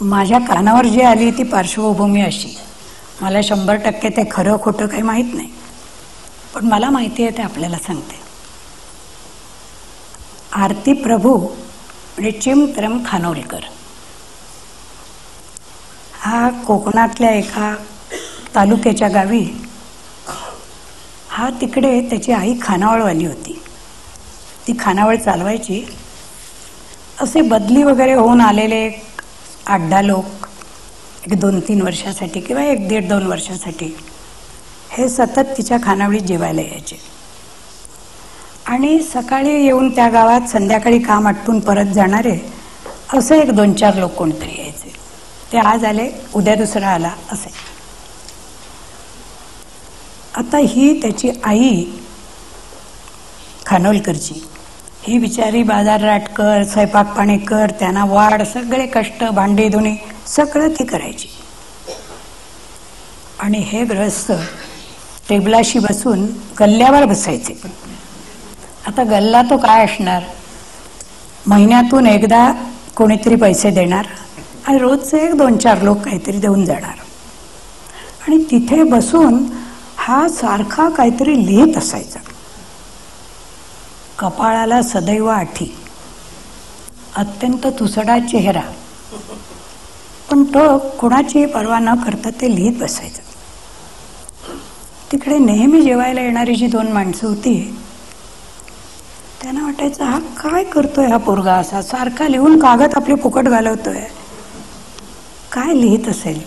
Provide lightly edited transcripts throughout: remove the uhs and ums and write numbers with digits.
माझ्या कानावर जी आली ती पार्श्वभूमी अशी, मला 100% ते खरं खोटं काही माहीत नाही, पण मला माहिती आहे ते आपल्याला सांगते. आरती प्रभू म्हणजे चिमत्रम खानोलकर हा कोकणातल्या एका तालुक्याच्या गावी, हा तिकडे त्याची आई खानावळवाली होती. ती खानावळ चालवायची. असे बदली वगैरे होऊन आलेले 8-10 लोक 1-2-3 वर्षासाठी किंवा 1-1.5-2 वर्षासाठी हे सतत तिच्या खानावळीत जेवायला यायचे. आणि सकाळी येऊन त्या गावात संध्याकाळी काम आटपून परत जाणारे असे 1-2-4 लोक कोणतरी यायचे. ते आज आले, उद्या दुसरा आला असे. आता ही त्याची आई खानोलकरची, ही बिचारी बाजारराट कर, स्वयंपाक पाणी कर, त्यांना वाढ, सगळे कष्ट, भांडी धुणी सगळं ती करायची. आणि हे गृहस्थ टेबलाशी बसून गल्ल्यावर बसायचे. आता गल्ला तो काय असणार, महिन्यातून एकदा कोणीतरी पैसे देणार आणि रोजचे 1-2-4 लोक काहीतरी देऊन जाणार. आणि तिथे बसून हा सारखा काहीतरी लिहित असायचा. कपाळाला सदैव आठी, अत्यंत तुसडा चेहरा, पण तो कोणाची पर्वा न करता ते लिहित बसायचं. तिकडे नेहमी जेवायला येणारी जी 2 माणसं होती त्यांना वाटायचं हा काय करतोय हा पोरगा, असा सारखा लिहून कागद आपले फुकट घालवतोय, काय लिहित असेल.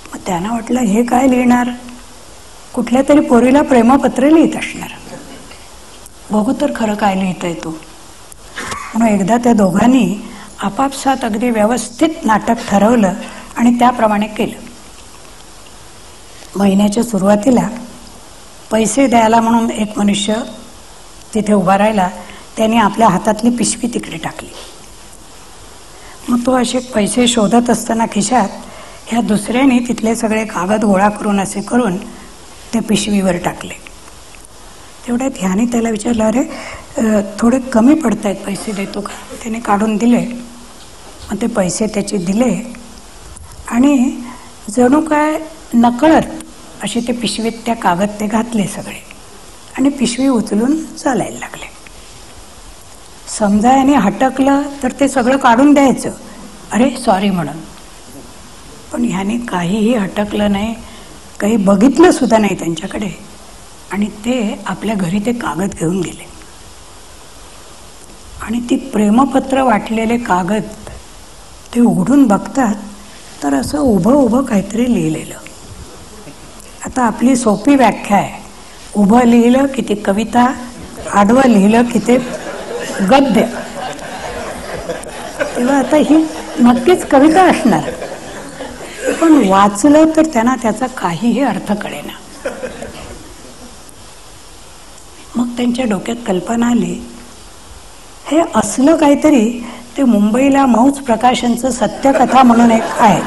मग त्यांना वाटलं हे काय लिहिणार, कुठल्या तरी पोरीला प्रेमपत्र लिहित असणार, बघू तर खरं काय लिहिता येतो. म्हणून एकदा त्या दोघांनी आपापसात अगदी व्यवस्थित नाटक ठरवलं आणि त्याप्रमाणे केलं. महिन्याच्या सुरुवातीला पैसे द्यायला म्हणून एक मनुष्य तिथे उभा राहिला. त्याने आपल्या हातातली पिशवी तिकडे टाकली. मग तो असे पैसे शोधत असताना खिशात ह्या दुसऱ्याने तिथले सगळे कागद गोळा करून असे करून ते पिशवीवर टाकले. तेवढ्यात ह्याने त्याला विचारलं, अरे थोडे कमी पडत आहेत, पैसे देतो का. त्याने काढून दिले. मग ते पैसे त्याचे दिले आणि जणू काय नकळत असे ते पिशवीत त्या कागद ते घातले सगळे आणि पिशवी उचलून चालायला लागले. समजा याने हटकलं तर ते सगळं काढून द्यायचं, अरे सॉरी म्हणून. पण ह्याने काहीही हटकलं नाही, काही बघितलं सुद्धा नाही त्यांच्याकडे आणि ते आपल्या घरी ते कागद घेऊन गेले. आणि ती प्रेमपत्र वाटलेले कागद ते उघडून बघतात तर असं उभं उभं काहीतरी लिहिलेलं. आता आपली सोपी व्याख्या आहे, उभं लिहिलं की ते कविता, आडवं लिहिलं की ते गद्य. तेव्हा आता ही नक्कीच कविता असणार, पण वाचलं तर त्यांना त्याचा काहीही अर्थ कळेना. मग त्यांच्या डोक्यात कल्पना आली, हे असलं काहीतरी ते मुंबईला मौज प्रकाशनचं सत्यकथा म्हणून एक आहे,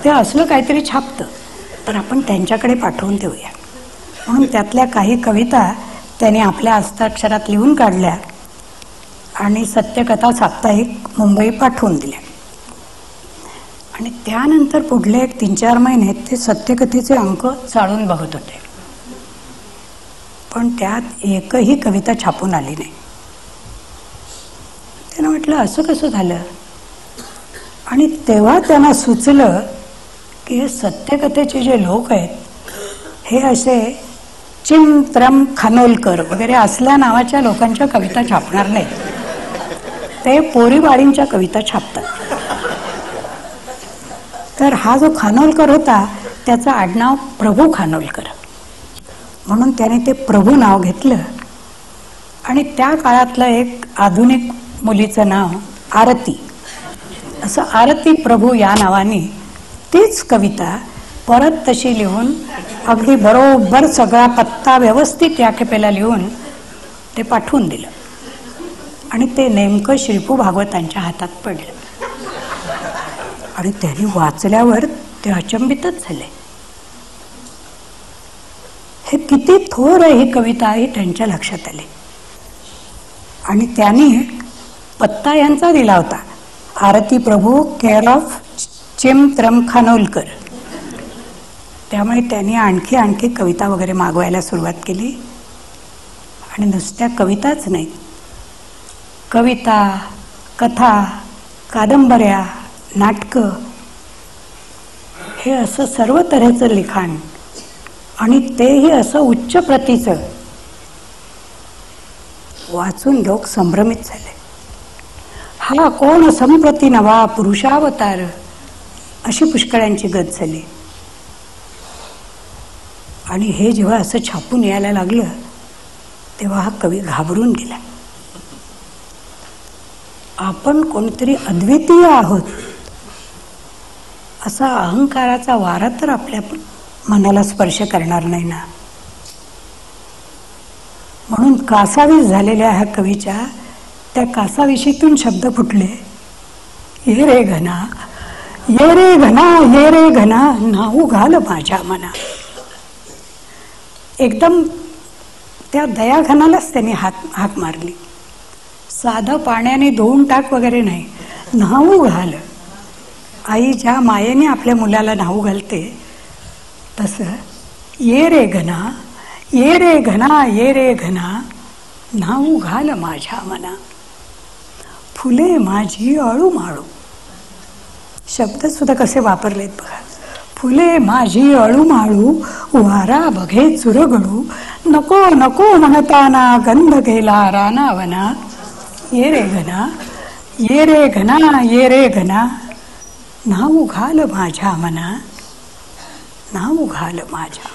ते असलं काहीतरी छापतं, तर आपण त्यांच्याकडे पाठवून देऊया. म्हणून त्यातल्या काही कविता त्याने आपल्या हस्ताक्षरात लिहून काढल्या आणि सत्यकथा साप्ताहिक मुंबई पाठवून दिल्या. आणि त्यानंतर पुढले 1-3-4 महिने ते सत्यकथेचे अंक चाळून बघत होते, पण त्यात एकही कविता छापून आली नाही. त्यांना म्हटलं असं कसं झालं. आणि तेव्हा त्यांना सुचलं की हे सत्यकथेचे जे लोक आहेत हे असे चिमत्रम खानोलकर वगैरे असल्या नावाच्या लोकांच्या कविता छापणार नाही, ते पोरीबाळींच्या कविता छापतात. तर हा जो खानोलकर होता त्याचं आडनाव प्रभू खानोलकर, म्हणून त्याने ते प्रभू नाव घेतलं. आणि त्या काळातलं एक आधुनिक मुलीचं नाव आरती, असं आरती प्रभू या नावाने तीच कविता परत तशी लिहून अगदी बरोबर सगळा पत्ता व्यवस्थित या खेपेला लिहून ते पाठवून दिलं. आणि ते नेमकं श्रीपू भागवतांच्या हातात पडलं. आणि त्यांनी वाचल्यावर ते अचंबितच झाले. हे किती थोर आहे ही कविता ही त्यांच्या लक्षात आली. आणि त्यांनी पत्ता यांचा दिला होता, आरती प्रभू केअर ऑफ चिमत्रम खानोलकर. त्यामुळे त्यांनी आणखी कविता वगैरे मागवायला सुरुवात केली. आणि नुसत्या कविताच नाही, कविता, कथा, कादंबऱ्या, नाटकं, हे असं सर्व तऱ्हेचं लिखाण, आणि तेही असं उच्च प्रतीचं, वाचून लोक संभ्रमित झाले. हा कोण संप्रती नवा पुरुषावतार, अशी पुष्कळांची गत झाली. आणि हे जेव्हा असं छापून यायला लागलं तेव्हा हा कवी घाबरून गेला. आपण कोणतरी अद्वितीय आहोत असा अहंकाराचा वारा तर आपल्या मनाला स्पर्श करणार नाही ना. म्हणून कासावीस झालेल्या ह्या कवीच्या त्या कासाविशीतून शब्द फुटले, ये रे घना, ये रे घना, ये रे घना, नाहू घाल माझ्या मना. एकदम त्या दयाघनालाच त्यांनी हाक मारली. साधं पाण्याने धुवून टाक वगैरे नाही, न्हाऊ घाल. आई ज्या मायेने आपल्या मुलाला न्हाऊ घालते तसं, ये रे घना, ये रे घना, ये रे घना, न्हाऊ घाल माझ्या मना. फुले माझी अळूमाळू, शब्द सुद्धा कसे वापरलेत बघा. फुले माझी अळूमाळू, वारा बघे चुरगळू, नको नको म्हणताना गंध गेला रानावना. ये रे घना, ये रे घना, ये रे घना, न्हाऊ घाल माझ्या मना, न्हाऊ घाल माझ्या.